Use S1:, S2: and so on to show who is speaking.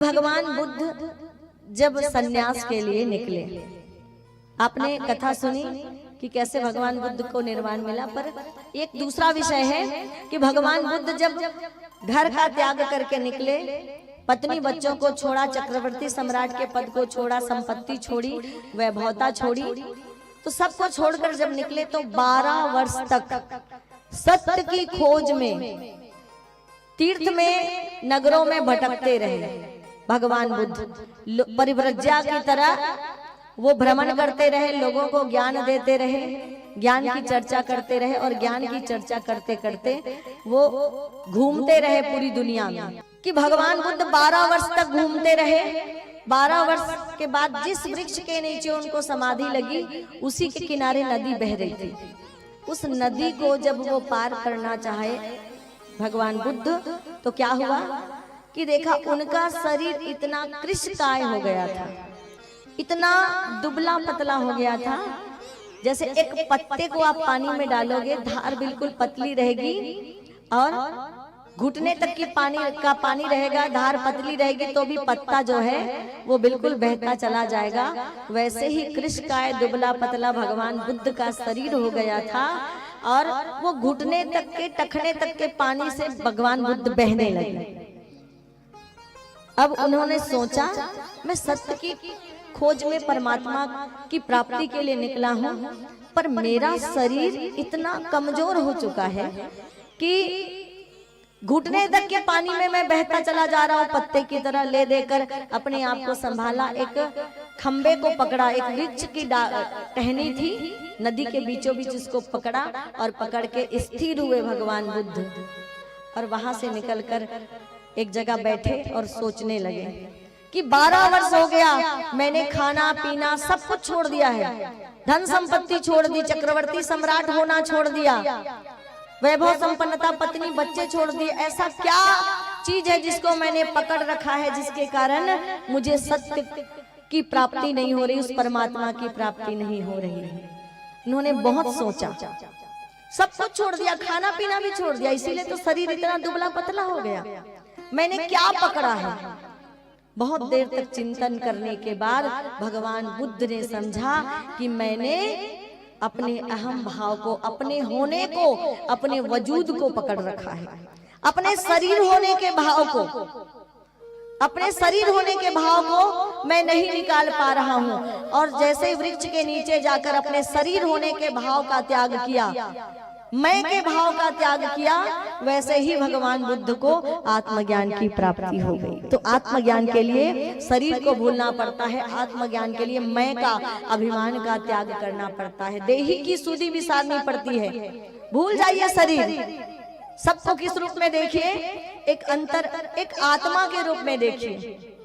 S1: भगवान बुद्ध जब सन्यास के लिए निकले, आपने कथा सुनी कि कैसे भगवान बुद्ध को निर्वाण मिला। पर एक दूसरा विषय है कि भगवान बुद्ध जब घर का त्याग करके निकले, पत्नी बच्चों को छोड़ा, चक्रवर्ती सम्राट के पद को छोड़ा, संपत्ति छोड़ी, वैभवता छोड़ी, तो सबको छोड़कर जब निकले तो 12 वर्ष तक सत्य की खोज में तीर्थ में नगरों में भटकते रहे। भगवान बुद्ध परिव्रज्या की तरह वो भ्रमण करते रहे, लोगों को ज्ञान देते रहे, ज्ञान की चर्चा करते रहे और ज्ञान की चर्चा करते करते वो घूमते रहे पूरी दुनिया में। कि भगवान बुद्ध 12 वर्ष तक घूमते रहे। 12 वर्ष के बाद जिस वृक्ष के नीचे उनको समाधि लगी, उसी के किनारे नदी बह रही थी। उस नदी को जब वो पार करना चाहे भगवान बुद्ध, तो क्या हुआ कि देखा उनका शरीर इतना कृशकाय हो गया था, इतना दुबला पतला हो गया था, जैसे एक पत्ते को आप पानी में डालोगे, धार बिल्कुल पतली रहेगी और घुटने तक की पानी रहेगा, धार पतली रहेगी तो भी पत्ता जो है वो बिल्कुल बहता चला जाएगा। वैसे ही कृशकाय दुबला पतला भगवान बुद्ध का शरीर हो गया था और वो घुटने तक के, टखने तक के पानी से भगवान बुद्ध बहने लगे। अब उन्होंने सोचा, मैं सत्य की खोज में परमात्मा की प्राप्ति के लिए निकला हूँ, पर मेरा शरीर इतना कमजोर हो चुका है कि घुटने तक के पानी में मैं बहता चला जा रहा हूँ। पत्ते की तरह ले देकर अपने आप को संभाला, एक खंबे को पकड़ा, एक वृक्ष की टहनी थी नदी के बीचों बीच, उसको पकड़ा और पकड़ के स्थिर हुए भगवान बुद्ध। और वहां से निकलकर एक जगह बैठे और सोचने लगे कि 12 वर्ष हो गया, मैंने खाना पीना सब कुछ छोड़ दिया है, धन संपत्ति छोड़ दी, चक्रवर्ती सम्राट होना छोड़ दिया, वैभव संपन्नता, पत्नी बच्चे छोड़ दिए। ऐसा क्या चीज है जिसको मैंने पकड़ रखा है, जिसके कारण मुझे सत्य की प्राप्ति नहीं हो रही, उस परमात्मा की प्राप्ति नहीं हो रही है। उन्होंने बहुत सोचा, सब कुछ छोड़ दिया, खाना पीना भी छोड़ दिया, इसीलिए तो शरीर इतना दुबला पतला हो गया। मैंने क्या पकड़ा है? बहुत देर तक चिंतन करने के बाद भगवान बुद्ध ने समझा कि मैंने अपने अहम भाव को, अपने होने को, अपने वजूद को पकड़ रखा है, अपने शरीर होने के भाव को, अपने शरीर होने के भाव को मैं नहीं निकाल पा रहा हूँ। और जैसे वृक्ष के नीचे जाकर अपने शरीर होने के भाव का त्याग किया, मैं के भाव का त्याग किया, वैसे ही भगवान बुद्ध को आत्मज्ञान की प्राप्ति हो गई। तो आत्मज्ञान के लिए शरीर को भूलना पड़ता है, आत्मज्ञान के लिए मैं का, अभिमान का त्याग करना पड़ता है, देही की सूदी विसारनी पड़ती है। भूल जाइए शरीर, सबको किस रूप में देखिए, एक अंतर, एक आत्मा के रूप में देखिए।